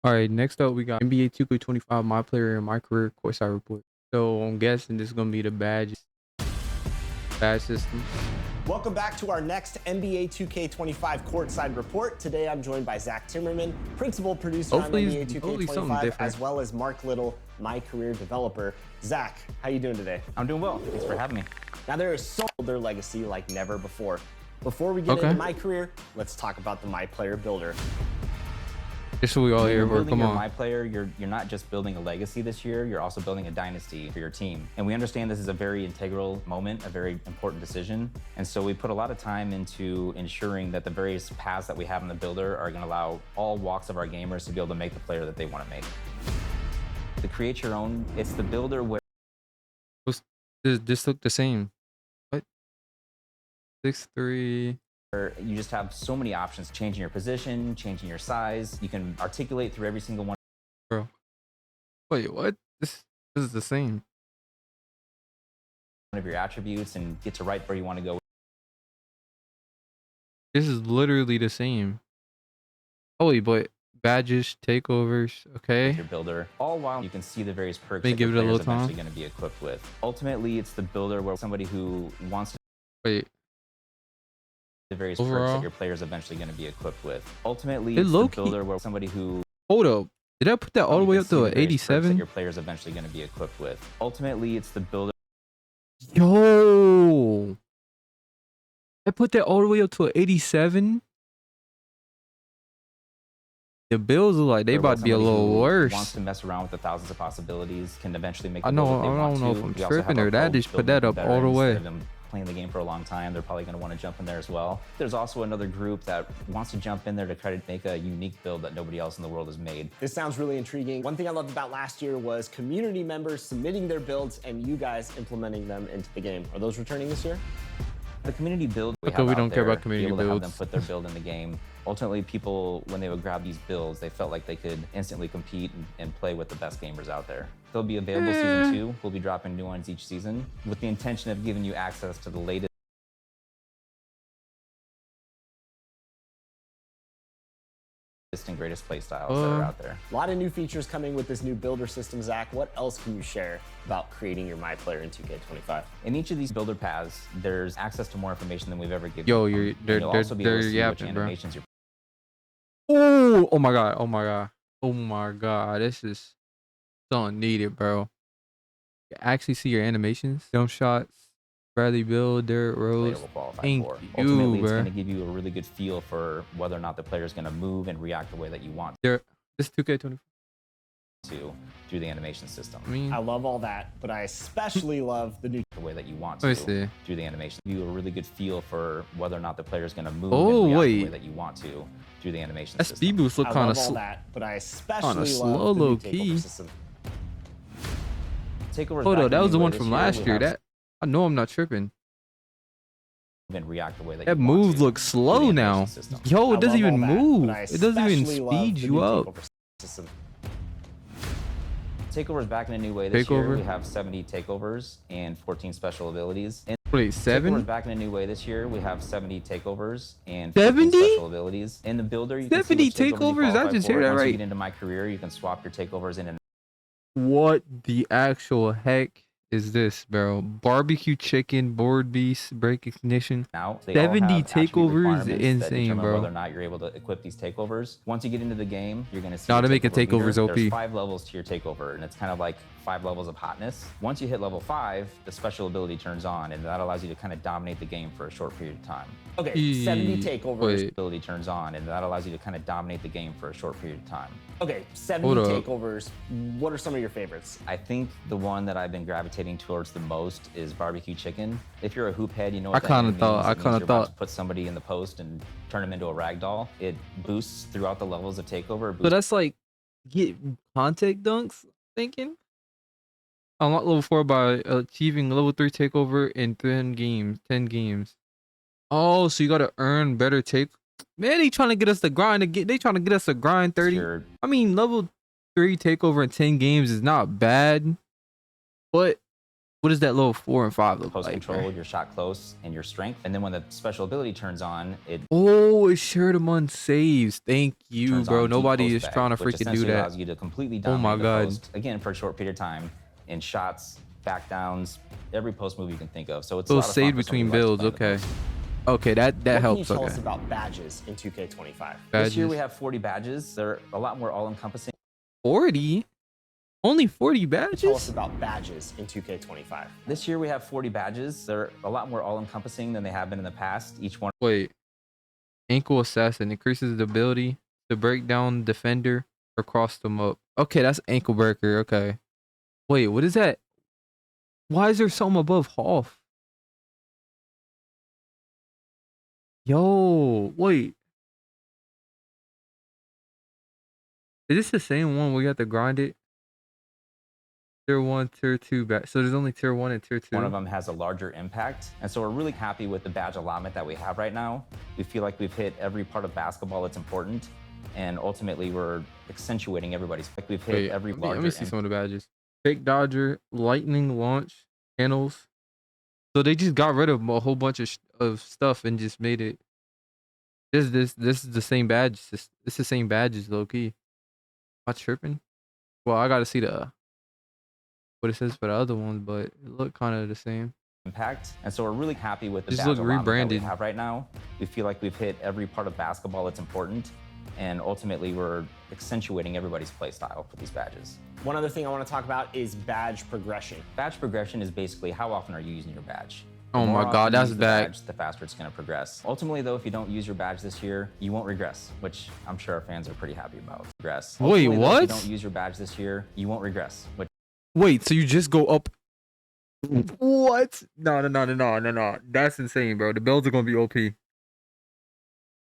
All right, next up we got NBA 2K25 My Player and My Career Courtside Report. So I'm guessing this is gonna be the badge system. Welcome back to our next NBA 2K25 Courtside Report. Today I'm joined by Zach Timmerman, principal producer Hopefully, on NBA hopefully something 2K25, different. as well as Mark Little, my career developer. Zach, how you doing today? I'm doing well. Thanks for having me. Now there is so their legacy like never before. Before we get into my career, let's talk about the My Player Builder. This is what we all here for. Come on. My Player, you're not just building a legacy this year, you're also building a dynasty for your team. And we understand this is a very integral moment, a very important decision. And so we put a lot of time into ensuring that the various paths that we have in the builder are gonna allow all walks of our gamers to be able to make the player that they wanna make. To create your own, it's the builder where This look the same. What? 6'3". you just have so many options, changing your position, changing your size. You can articulate through every single one. Bro. Wait, what? This is the same. One of your attributes and get to right where you want to go. This is literally the same. Oh wait, but badges, takeovers, okay. With your builder, all while you can see the various perks Let me that give your it a player's little time. eventually going to be equipped with. Ultimately, it's the builder where somebody who wants to Wait. the various Overall, perks that your player's eventually going to be equipped with. Ultimately, it's the builder where somebody who hold up. Did I put that all the way up to an 87? That your player's eventually going to be equipped with. Ultimately, it's the builder. Yo, I put that all the way up to an 87. The Bills look like they about to be a little worse. Wants to mess around with the thousands of possibilities, can eventually make. I don't know if I'm tripping or that. Just put that up all the way. Playing the game for a long time, they're probably going to want to jump in there as well. There's also another group that wants to jump in there to try to make a unique build that nobody else in the world has made. This sounds really intriguing. One thing I loved about last year was community members submitting their builds and you guys implementing them into the game. Are those returning this year? The community build we don't care about community builds. Have them put their build in the game. Ultimately, people, when they would grab these builds, they felt like they could instantly compete and play with the best gamers out there. They'll be available season 2. We'll be dropping new ones each season with the intention of giving you access to the latest and greatest play styles that are out there. A lot of new features coming with this new builder system, Zach. What else can you share about creating your My Player in 2K25? In each of these builder paths, there's access to more information than we've ever given. Yo, they're yapping, bro. Oh my god, oh my god, oh my god, this is so needed, bro. You actually see your animations, jump shots, Bradley Beal, Derrick Rose. Thank you, ultimately, bro. It's going to give you a really good feel for whether or not the player is going to move and react the way that you want. This 2K25 through the animation system. I love all that, but I especially love the new way that you want to through the animation. Give you a really good feel for whether or not the player is going to move and react the way that you want to through the animation system. SB boost look kind of slow, but I especially love slow, low key. Takeovers. Hold on, that was the one from last year. That I know I'm not tripping. And react the way that move looks slow now. Yo, it doesn't even move. It doesn't even speed you up. Takeovers back in a new way this year. We have 70 takeovers and 14 special abilities. Wait, 7? Takeovers back in a new way this year. We have 70 takeovers and 14 special abilities. In the builder, you 70 takeovers? I just hear that right. Once you get into My Career, you can swap your takeovers in and what the actual heck is this, bro? Barbecue chicken, board beast, break ignition. Now, 70 takeovers is insane, bro. Whether or not you're able to equip these takeovers. Once you get into the game, you're gonna see. Now to make a takeovers OP. There's 5 levels to your takeover, and it's kind of like 5 levels of hotness. Once you hit level 5, the special ability turns on, and that allows you to kind of dominate the game for a short period of time. Okay, 70 takeovers. Ability turns on, and that allows you to kind of dominate the game for a short period of time. Okay, 70 takeovers. What are some of your favorites? I think the one that I've been gravitating towards the most is barbecue chicken. If you're a hoop head, you know what I kind of thought. Put somebody in the post and turn them into a ragdoll. It boosts throughout the levels of takeover. So that's like get contact dunks. Thinking. Unlock level 4 by achieving level 3 takeover in 10 games. Oh, so you gotta earn better take. Man, they trying to get us to grind. They trying to get us to grind 30. I mean, level 3 takeover in 10 games is not bad, but What does that level 4 and 5 look post like? control, bro? your shot close, and your strength. And then when the special ability turns on, it Oh, it shared them on saves. Thank you, turns bro. on deep Nobody post is bag, trying to which freaking do essentially that. allows you to completely Oh my dominate the God. post, again, for a short period of time in shots, back downs, every post move you can think of. So it's a So lot of fun save for somebody between who likes to builds. play in the Okay. post. Okay, that What can you helps. tell us Okay. about badges in 2K25? This year Badges. we have 40 badges. They're a lot more all-encompassing. 40? Only 40 Tell us badges? about badges in 2K25. This year we have 40 badges. They're a lot more all-encompassing than they have been in the past. Each one Wait. Ankle assassin increases the ability to break down defender or cross them up. Okay, that's ankle breaker. Okay. Wait, what is that? Why is there something above Hoff? Yo, wait. Is this the same one where you have to grind it? Tier 1, tier 2 back. So there's only tier 1 and tier 2. one of them has a larger impact. And so we're really happy with the badge allotment that we have right now. We feel like we've hit every part of basketball that's important. And ultimately, we're accentuating everybody's. Like we've hit Wait, every let me larger see some of the badges. Fake Dodger, Lightning Launch, Panels. So they just got rid of a whole bunch of stuff and just made it. This is the same badge. It's the same badges, low key. Am I tripping? Well, I gotta see what it says for the other ones, but it look kind of the same. impact. And so we're really happy with the Just badge look allotment that we rebranded. have right now. We feel like we've hit every part of basketball that's important. And ultimately, we're accentuating everybody's play style for these badges. One other thing I want to talk about is badge progression. Badge progression is basically how often are you using your badge? Oh The more my often God, you that's use the bad. badge, the faster it's going to progress. Ultimately, though, if you don't use your badge this year, you won't regress, which I'm sure our fans are pretty happy about. Regress. Wait, Ultimately, though, what? If you don't use your badge this year, you won't regress, which Wait, so you just go up? What? No. That's insane, bro. The builds are gonna be OP.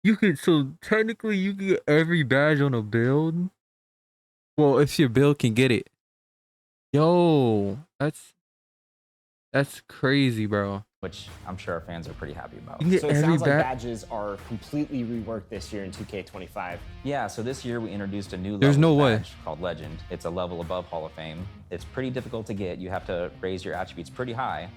You could, so technically you can get every badge on a build. Well, if your build can get it. Yo, that's crazy, bro. which I'm sure our fans are pretty happy about. You can get So it every sounds like badge. badges are completely reworked this year in 2K25. Yeah, so this year we introduced a new There's level no of way. badge called Legend. It's a level above Hall of Fame. It's pretty difficult to get. You have to raise your attributes pretty high,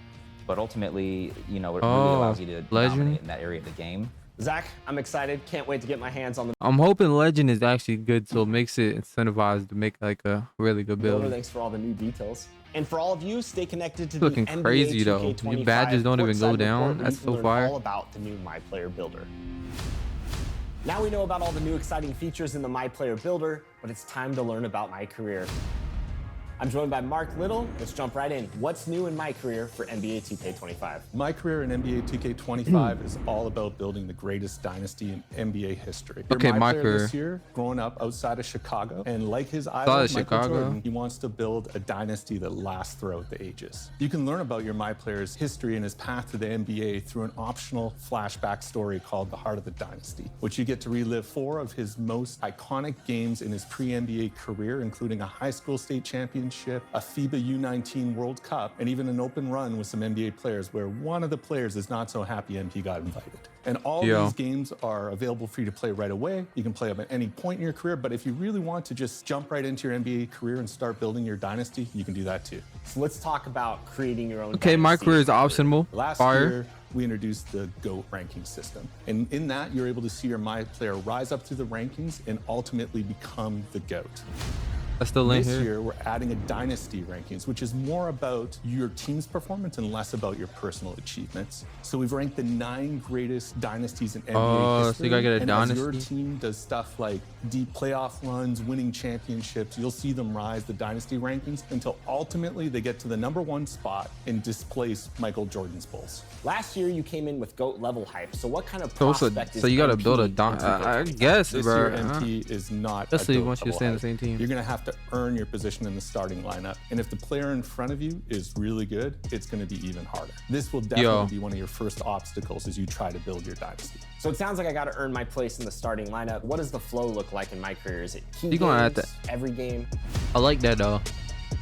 but ultimately, you know, it really Oh, allows you to Legend? dominate in that area of the game. Zach, I'm excited. Can't wait to get my hands on the I'm hoping Legend is actually good, so it makes it incentivized to make like a really good builder. build. Thanks for all the new details. And for all of you, stay connected to Looking the NBA crazy, though. 2K25 Your badges don't even go Courtside down. Report, where That's you can so learn fire. all about the new My Player Builder. Now we know about all the new exciting features in the My Player Builder, but it's time to learn about my career. I'm joined by Mark Little. Let's jump right in. What's new in my career for NBA 2K25? My career in NBA 2K25 is all about building the greatest dynasty in NBA history. You're Okay, my player career. this year, growing up outside of Chicago, and like his Outside idol, of Michael Chicago? Jordan, he wants to build a dynasty that lasts throughout the ages. You can learn about your My Player's history and his path to the NBA through an optional flashback story called The Heart of the Dynasty, which you get to relive 4 of his most iconic games in his pre-NBA career, including a high school state championship, a FIBA U19 World Cup, and even an open run with some NBA players where one of the players is not so happy MP got invited. And all Yo. these games are available for you to play right away. You can play them at any point in your career, but if you really want to just jump right into your NBA career and start building your dynasty, you can do that too. So let's talk about creating your own Okay, my dynasty. career is optional. Last Fire. year, we introduced the GOAT ranking system. And in that, you're able to see your My Player rise up through the rankings and ultimately become the GOAT. That's the link This here. year, we're adding a dynasty rankings, which is more about your team's performance and less about your personal achievements. So we've ranked the 9 greatest dynasties in NBA Oh, so history. you gotta get a and as your dynasty? team does stuff like deep playoff runs, winning championships, you'll see them rise the dynasty rankings until ultimately they get to the #1 spot and displace Michael Jordan's Bulls. Last year, you came in with GOAT level hype. So what kind of So, prospect is so you gotta MP build a in I 2K25? guess, This bro. year, MP is not. Especially a GOAT once you level stay on the hype. same team. You're gonna have to earn your position in the starting lineup, and if the player in front of you is really good, it's gonna be even harder. This will definitely be one of your first obstacles as you try to build your dynasty. So it sounds like I got to earn my place in the starting lineup. What does the flow look like in my career? Is it key You're gonna have games, every game? I like that though.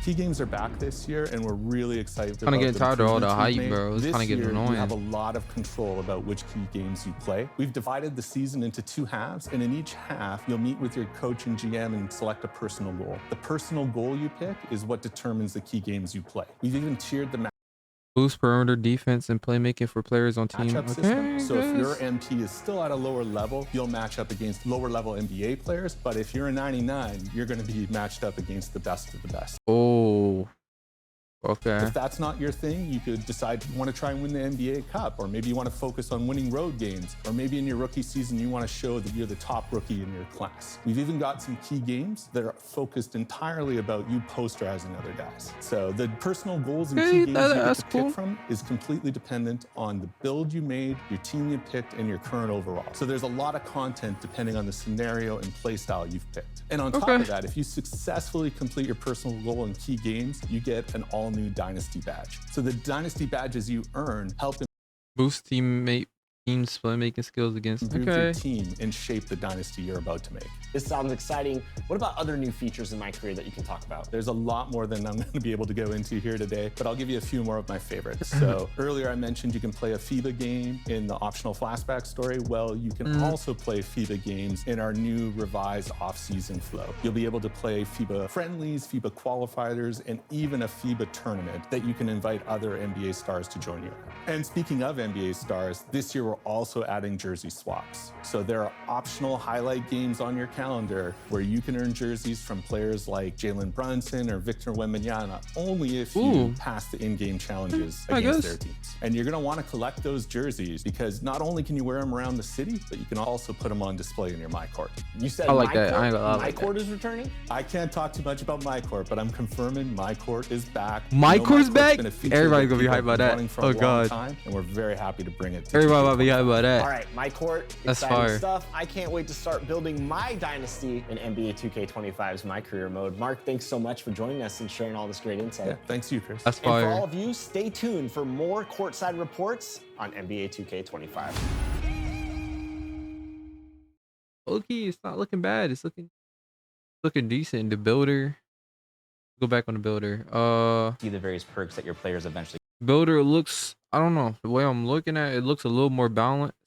Key games are back this year, and we're really excited Kinda about getting the tired of all the improvements we've hype, made. bro. It's This kinda getting year, annoying. You have a lot of control about which key games you play. We've divided the season into 2 halves, and in each half, you'll meet with your coach and GM and select a personal goal. The personal goal you pick is what determines the key games you play. We've even tiered the Boost perimeter defense and playmaking for players on team. Matchup system. So if your guys. MP is still at a lower level, you'll match up against lower level NBA players. But if you're a 99, you're going to be matched up against the best of the best. Oh, okay. If that's not your thing, you could decide you want to try and win the NBA Cup, or maybe you want to focus on winning road games, or maybe in your rookie season, you want to show that you're the top rookie in your class. We've even got some key games that are focused entirely about you posterizing other guys. So the personal goals and Okay, key games you get that's to cool. pick from is completely dependent on the build you made, your team you picked, and your current overall. So there's a lot of content depending on the scenario and play style you've picked. And on top Okay. of that, if you successfully complete your personal goal in key games, you get an all-new Dynasty badge. So the Dynasty badges you earn help Boost teammate teams playmaking skills against. improve your Okay. team and shape the dynasty you're about to make. This sounds exciting. What about other new features in My Career that you can talk about? There's a lot more than I'm going to be able to go into here today, but I'll give you a few more of my favorites. So earlier I mentioned you can play a FIBA game in the optional flashback story. Well, you can also play FIBA games in our new revised off-season flow. You'll be able to play FIBA friendlies, FIBA qualifiers, and even a FIBA tournament that you can invite other NBA stars to join you in. And speaking of NBA stars, this year we're also adding jersey swaps. So there are optional highlight games on your calendar where you can earn jerseys from players like Jalen Brunson or Victor Wembanyama only if you Ooh. pass the in-game challenges I against guess. their teams. And you're going to want to collect those jerseys because not only can you wear them around the city, but you can also put them on display in your My Court. You said I like My that. Court, I ain't gonna lie, I My like that. Court is returning? I can't talk too much about My Court, but I'm confirming My Court is back. My You know, Court's back? been a feature Everybody's that gonna be people hyped about have been that. wanting for Oh, a long God. time, and we're very happy to bring it to Everybody 2K25. about to be hyped about that. All right, My Court, That's exciting fire. stuff. I can't wait to start building my dynasty in NBA 2K25's My Career mode. Mark, thanks so much for joining us and sharing all this great insight. Yeah, thanks to you, Chris. That's And for all fire. of you, stay tuned for more courtside reports on NBA 2K25. Okay, it's not looking bad. It's looking decent. The builder. Go back on the builder. See the various perks that your players eventually Builder looks, I don't know, the way I'm looking at it, it looks a little more balanced.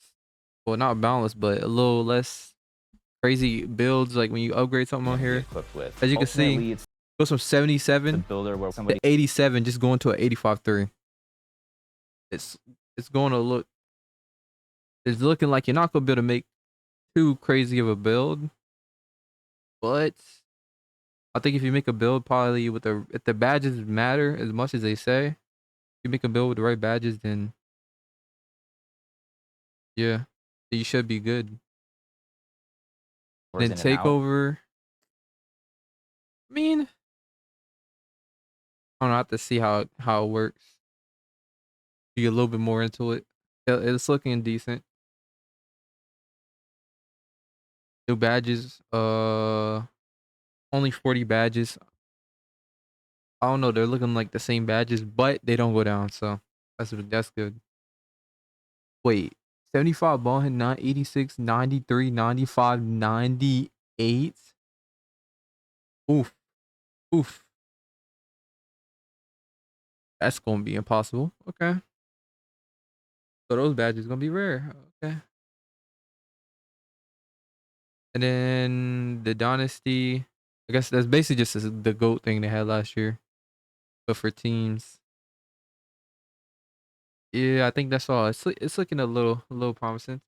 Well, not balanced, but a little less crazy builds. Like when you upgrade something on be here, equipped with. As you can see, Ultimately, it's goes from the 77 builder where to somebody 87, just going to an 85-3. It's going to look. It's looking like you're not gonna be able to make too crazy of a build, but I think if you make a build probably with if the badges matter as much as they say, if you make a build with the right badges, then yeah, you should be good. goes Then in and out. takeover. I mean, I don't know. I have to see how it works. Be a little bit more into it. It's looking decent. New badges. Only 40 badges. I don't know. They're looking like the same badges, but they don't go down. So that's good. Wait, 75 ball hit, 86, 93, 95, 98. Oof. Oof. That's gonna be impossible. Okay. So those badges gonna be rare. Okay. And then the Dynasty. I guess that's basically just the GOAT thing they had last year. But for teams. Yeah, I think that's all. It's looking a little promising.